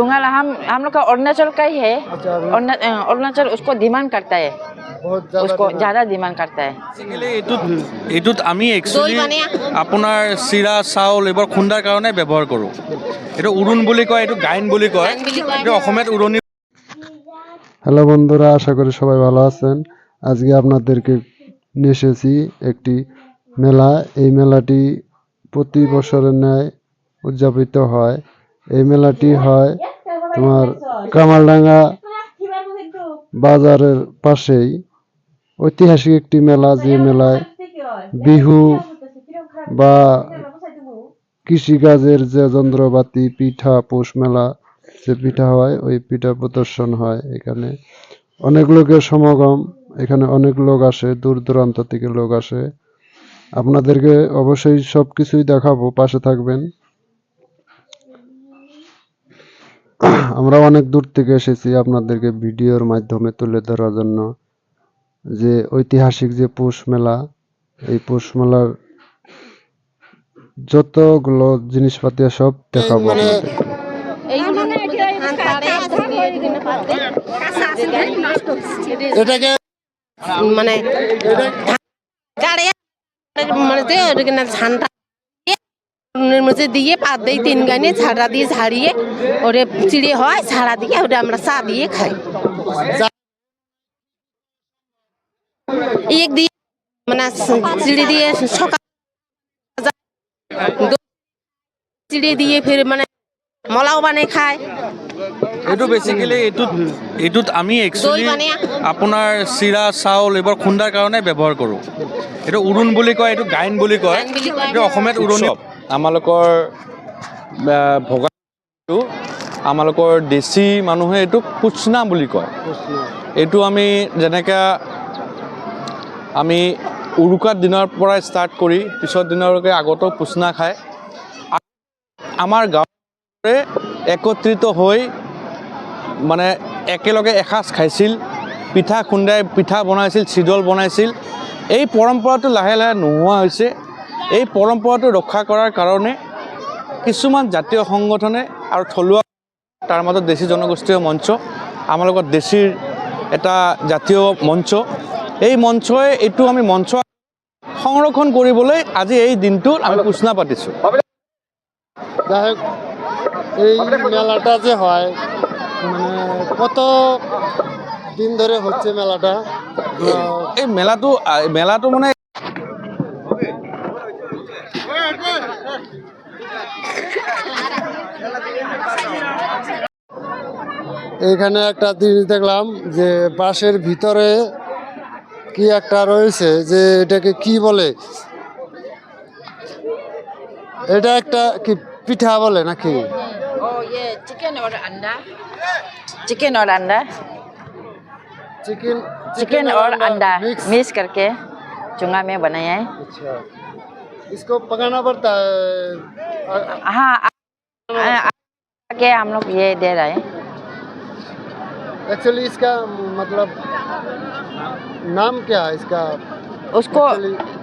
चुंगाला हम लोग का अरुणाचल का ही है। अरुणाचल उसको डिमांड करता है, उसको ज़्यादा डिमांड करता है। এইটোত আমি একচুৱেলি আপোনাৰ চিৰা চাউল এইবোৰ খুন্দাৰ কাৰণে ব্যৱহাৰ কৰোঁ। এইটো উৰুণ বুলি কয়, এইটো গাইন বুলি কয়, এইটো অসমীয়াত উৰণি। হ্যালো বন্ধুরা, আশা করি সবাই ভালো আছেন। আজকে আপনাদেরকে নিয়ে এসেছি একটি মেলা। এই মেলাটি প্রতি বছরের ন্যায় উদযাপিত হয়। এই মেলাটি হয় তোমার কামারডাঙ্গা বাজারের পাশেই। ঐতিহাসিক একটি মেলা, যে মেলায় বিহু বা কৃষিকাজের যে যন্ত্রপাতি, পিঠা, পৌষ মেলা যে পিঠা হয়, ওই পিঠা প্রদর্শন হয়। এখানে অনেক লোকের সমাগম, এখানে অনেক লোক আসে, দূর দূরান্ত থেকে লোক আসে। আপনাদেরকে অবশ্যই সব কিছুই দেখাবো, পাশে থাকবেন। আমরা অনেক দূর থেকে এসেছি আপনাদেরকে ভিডিওর মাধ্যমে তুলে ধরার জন্য যে ঐতিহাসিক যে পৌষ মেলা, এই পৌষ মেলার যতগুলো জিনিসপাতি সব দেখাবো আপনাদের। এটাকে মানে ঝান্ডা মধ্যে দিয়ে পাত দিয়ে 3 গানে ঝাড়া দিয়ে ঝাড়িয়ে ওরে চিড়ে হয়, ঝাড়া দিয়ে ওটা আমরা চা দিয়ে খাই। এক দিয়ে মানে চিড়ে দিয়ে সকাল চিড়ে দিয়ে ফের মানে মলাও বানিয়ে খায়। এইটো বেচিকেলি এইটোত আমি একচুৱেলি আপোনাৰ চিৰা চাউল এইবোৰ খুন্দাৰ কাৰণে ব্যৱহাৰ কৰোঁ। এইটো উৰুণ বুলি কয়, এইটো গাইন বুলি কয়, এইটো অসমীয়াত উৰণি। আমালোকৰ ভোগালীটো আমালোকৰ দেশী মানুহে এইটো পুচনা বুলি কয়। এইটো আমি যেনেকৈ আমি উৰুকাৰ দিনৰ পৰা ষ্টাৰ্ট কৰি পিছৰ দিনলৈকে আগতো পুচনা খায়। আমাৰ গাঁৱৰে একত্ৰিত হৈ মানে একেলগে এসাঁজ খাইছিল, পিঠা খুন্দাই পিঠা বনাইছিল, চিডল বনাইছিল। এই পৰম্পৰাটো লাহে লাহে নোহোৱা হৈছে। এই পৰম্পৰাটো ৰক্ষা কৰাৰ কাৰণে কিছুমান জাতীয় সংগঠনে আৰু থলুৱা, তাৰ মাজত দেশী জনগোষ্ঠীয় মঞ্চ, আমাৰ লগত দেশীৰ এটা জাতীয় মঞ্চ, এই মঞ্চই এইটো আমি মঞ্চ সংৰক্ষণ কৰিবলৈ আজি এই দিনটোত আমি পুচনা পাতিছোঁ। যাই হোক, এই মেলাটা যে হয় মানে কত দিন ধরে হচ্ছে মেলাটা? এই মেলাটো মানে এইখানে একটা জিনিস দেখলাম যে বাঁশের ভিতরে কি একটা রয়েছে, যে এটাকে কি বলে? এটা একটা কি পিঠা বলে নাকি? ओ ये चिकन और अंडा, चिकन और अंडा, चिकन और अंडा मिक्स करके चुंगा में बनाया है। अच्छा, इसको पकाना पड़ता है? हाँ, के हम लोग ये दे रहे हैं। एक्चुअली इसका मतलब नाम क्या है इसका? उसको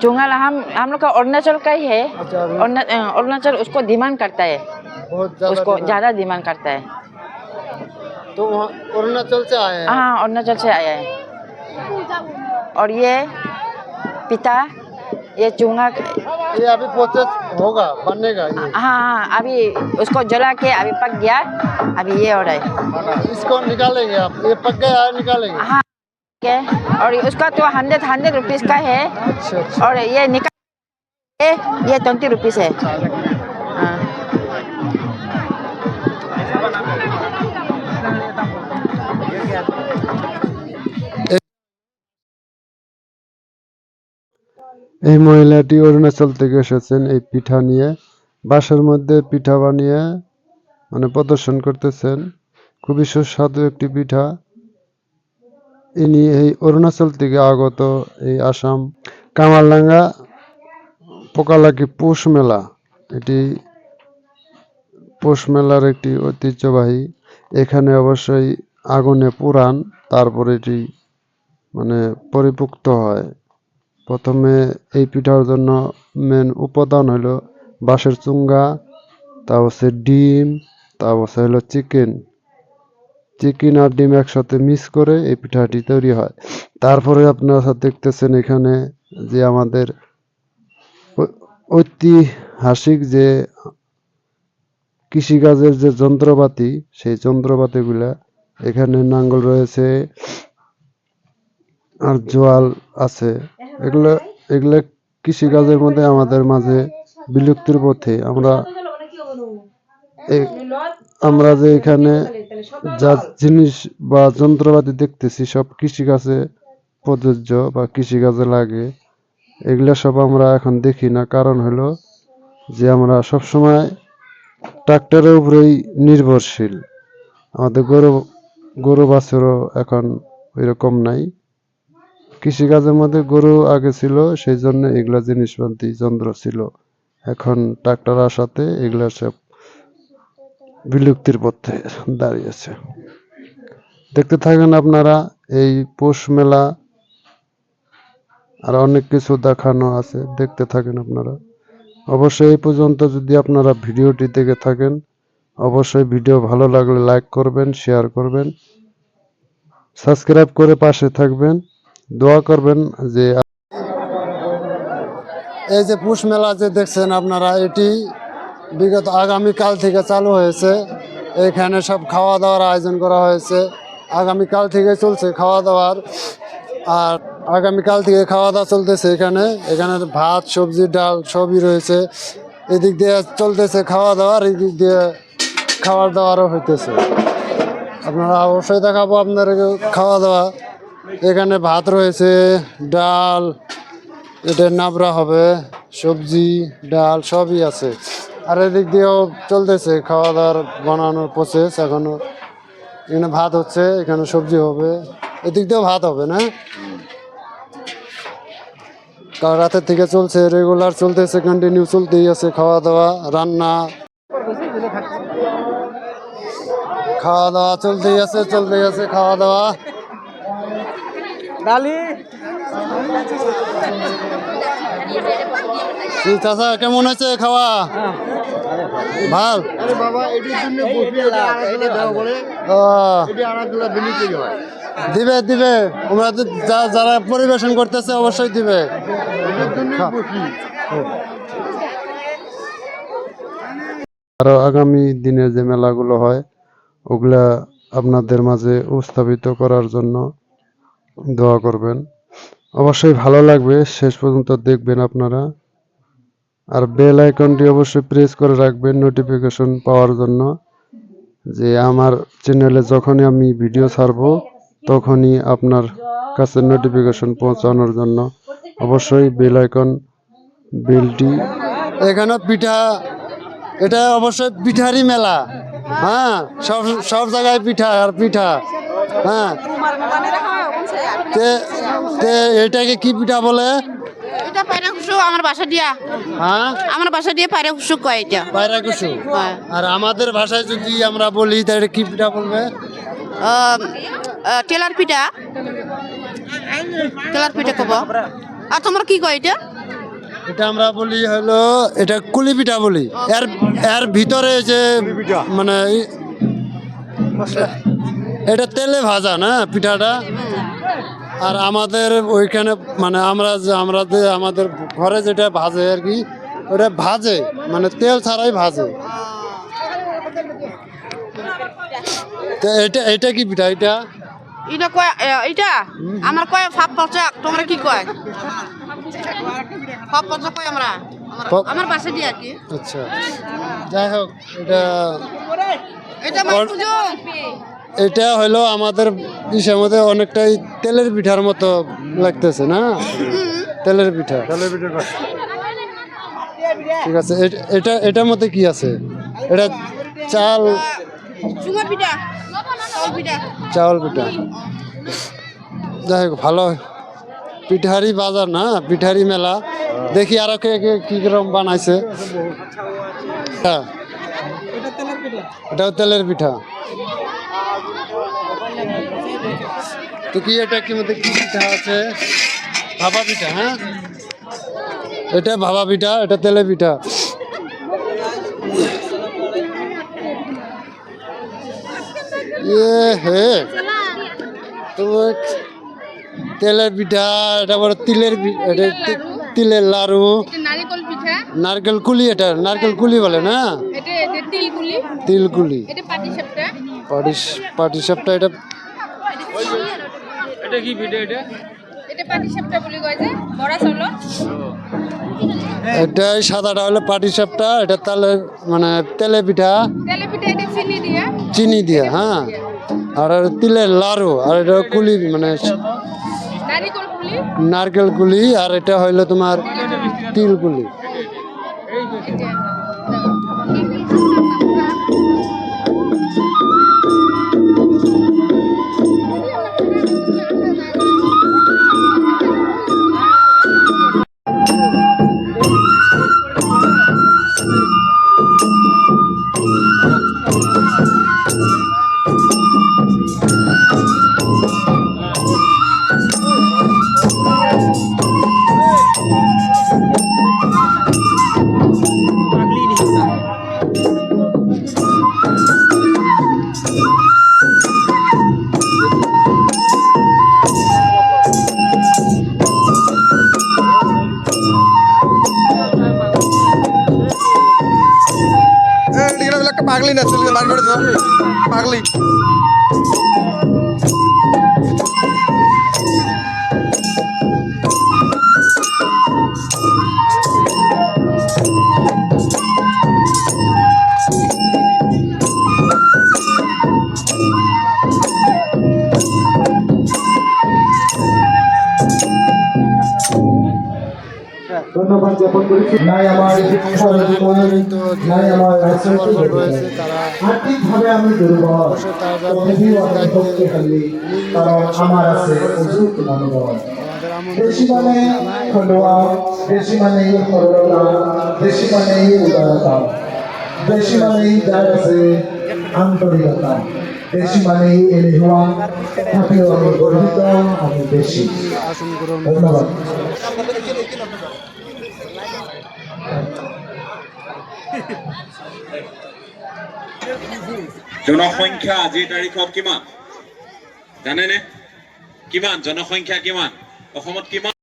चुंगाला हम लोग का अरुणाचल का ही है। अच्छा, अरुणाचल उसको डिमांड करता है, बहुत ज़्यादा उसको ज़्यादा डिमांड करता है। तो वहाँ अरुणाचल से आए हैं? हाँ, अरुणाचल से आया है। और ये पिता, ये चुंगा, ये अभी प्रोसेस होगा, बनेगा ये? हाँ, अभी उसको जला के अभी पक गया, अभी ये हो रहा है। इसको निकालेंगे आप? ये पक गया है, निकालेंगे? हाँ, और उसका तो 100 रुपीज़ का है। अच्छा, अच्छा। और ये निकाल ये 20 रुपीज़ है। हाँ। এই মহিলাটি অরুণাচল থেকে এসেছেন এই পিঠা নিয়ে, বাঁশের মধ্যে পিঠা বানিয়ে মানে প্রদর্শন করতেছেন। খুবই সুস্বাদু একটি পিঠা। ইনি এই অরুণাচল থেকে আগত, এই আসাম কামারডাঙ্গা পোকালাকি পৌষ মেলা, এটি পৌষ মেলার একটি ঐতিহ্যবাহী। এখানে অবশ্যই আগুনে পুরান, তারপরে এটি মানে পরিপুক্ত হয়। প্রথমে এই পিঠার জন্য মেন উপাদান হলো বাঁশের চুঙ্গা, তা হচ্ছে ডিম, তা হচ্ছে হলো চিকেন। চিকেন আর ডিম একসাথে মিক্স করে এই পিঠাটি তৈরি হয়। তারপরে আপনারা দেখতেছেন এখানে যে আমাদের ঐতিহাসিক যে কৃষিকাজের যে যন্ত্রপাতি, সেই যন্ত্রপাতিগুলা এখানে নাঙ্গল রয়েছে আর জোয়াল আছে। এগুলা এগুলা কৃষিকাজের মধ্যে আমাদের মাঝে বিলুপ্তির পথে। আমরা যে এখানে যা জিনিস বা যন্ত্রপাতি দেখতেছি সব কৃষিকাজে প্রযোজ্য বা কৃষিকাজে লাগে। এগুলা সব আমরা এখন দেখি না, কারণ হলো যে আমরা সবসময় ট্রাক্টরের উপরেই নির্ভরশীল। আমাদের গরু বাছুরও এখন ওইরকম নাই। কৃষিকাজের মধ্যে গরু আগে ছিল, সেই জন্য এগুলা জিনিসপাতি যন্ত্র ছিল। এখন ট্রাক্টর আসাতে এগুলা সব বিলুপ্তির পথে দাঁড়িয়েছে। দেখতে থাকেন আপনারা এই পৌষ মেলা, আর অনেক কিছু দেখানো আছে, দেখতে থাকেন আপনারা। অবশ্যই এই পর্যন্ত যদি আপনারা ভিডিওটি দেখে থাকেন, অবশ্যই ভিডিও ভালো লাগলে লাইক করবেন, শেয়ার করবেন, সাবস্ক্রাইব করে পাশে থাকবেন, দোয়া করবেন। যে এই যে পৌষ মেলা যে দেখছেন আপনারা, এটি বিগত আগামীকাল থেকে চালু হয়েছে। এখানে সব খাওয়া দাওয়ার আয়োজন করা হয়েছে। আগামীকাল থেকে চলছে খাওয়া দাওয়ার, আর আগামীকাল থেকে খাওয়া দাওয়া চলতেছে। এখানে ভাত, সবজি, ডাল সবই রয়েছে। এদিক দিয়ে চলতেছে খাওয়া দাওয়ার, এদিক দিয়ে খাওয়ার দাওয়ারও হইতেছে। আপনারা অবশ্যই দেখাবো আপনার খাওয়া দাওয়া। এখানে ভাত রয়েছে, ডাল, এটা নাবড়া হবে, সবজি, ডাল সবই আছে। আর এদিক দিয়েও চলতেছে খাওয়া দাওয়ার বানানোর প্রসেস। এখনো এখানে ভাত হচ্ছে, এখানে সবজি হবে, এদিক দিয়েও ভাত হবে না। কাল রাতের থেকে চলছে, রেগুলার চলতেছে, কন্টিনিউ চলতেই আছে খাওয়া দাওয়া, রান্না খাওয়া দাওয়া চলতেই আছে খাওয়া দাওয়া। চাচা কেমন আছে খাওয়া? ভাল। দিবে দিবে, যারা পরিবেশন করতেছে অবশ্যই দিবে। আরো আগামী দিনে যে মেলাগুলো হয় ওগুলা আপনাদের মাঝে উপস্থাপিত করার জন্য দোয়া করবেন। অবশ্যই ভালো লাগবে, শেষ পর্যন্ত দেখবেন আপনারা। আর বেল আইকনটি অবশ্যই প্রেস করে রাখবেন নোটিফিকেশন পাওয়ার জন্য, যে আমার চ্যানেলে যখনই আমি ভিডিও ছাড়বো তখনই আপনার কাছে নোটিফিকেশন পৌঁছানোর জন্য অবশ্যই বেল আইকন বেলটি। এখানে পিঠা, এটা অবশ্যই পিঠারই মেলা। হ্যাঁ, সব জায়গায় পিঠা আর পিঠা। হ্যাঁ, এটাকে কি পিঠা বলে? এটা পায়রা কুসু, আমার বাসা দিয়া। হ্যাঁ, আমার বাসা দিয়ে পায়রা কুসু কয় এটা। পায়রা কুসু। আর আমাদের ভাষায় যদি আমরা বলি তাহলে কি পিঠা বলবে? টেলার পিঠা, টেলার পিঠা কব। আর তোমরা কি কয় এটা? এটা আমরা বলি হলো, এটা কুলি পিঠা বলি। এর ভিতরে যে মানে এটা তেলে ভাজা না পিঠাটা। আর আমাদের ওইখানে মানে আমাদের ঘরে যেটা ভাজে আর কি, ওটা ভাজে মানে তেল ছাড়াই ভাজে। তো এটা কি পিঠা? এটা কয়, এটা আমার কয় ফাপ পচা। তোমরা কি কয়? ফাপ পচা কয় আমরা, আমার বাসা দিয়ে আর কি। আচ্ছা, যাই হোক, এটা হলো আমাদের ইসের মধ্যে অনেকটাই তেলের পিঠার মতো লাগতেছে না? তেলের পিঠা। ঠিক আছে, এটার মধ্যে কি আছে? এটা চাউল পিঠা। যাই হোক, ভালো পিঠারি বাজার না, পিঠারি মেলা। দেখি আরো কে কি রকম বানাইছে। এটাও তেলের পিঠা। তো কি এটা কি মধ্যে কি পিঠা আছে? ভাপা পিঠা। হ্যাঁ, এটা ভাপা পিঠা, এটা তেলের পিঠা। হে তোমার তেলের পিঠা, এটা বড় তিলের লাড়ু, নারিকল পিঠা, নারকেল কুলি, এটা নারকেল কুলি বলে না, এটা তিলকুলি, তিলকুলি, এটা পাটিসাপটা, পাটিসাপটা, এটা কি পিঠা এটা? এটা পাটিসাপটা বলি কয় যে বড়া চাউল। এটা সাদাটা হলো পাটিসাপটা, এটা মানে তেলে পিঠা, তেলে পিঠা এটা চিনি দিয়া, চিনি দিয়ে, হ্যাঁ। আর তিলের লাড়ু, আর এটা কুলি মানে নারিকল কুলি, নারকেল কুলি, আর এটা হইলো তোমার তিলকুলি। পাগলি না চলে বার করে দাও পাগলি ধন্যবাদ জ্ঞাপন করেছি। নাই আমার নাই আমার রয়েছে তারা আর্থিকভাবে আমি দুর্বল, তথাপিও আমি শক্তিশালী, কারণ আমার আছে অযুত মনোবল। দেশি মানে খোলোয়া, দেশি মানেই সরলতা, দেশি মানেই উদারতা, দেশি মানেই যার আছে আন্তরিকতা, দেশি মানেই এলেহুয়া, তথাপিও আমি গর্বিত, আমি দেশি। ধন্যবাদ। জনসংখ্যা আজিৰ তাৰিখত কিমান জানেনে? কিমান জনসংখ্যা কিমান? অসমত কিমান?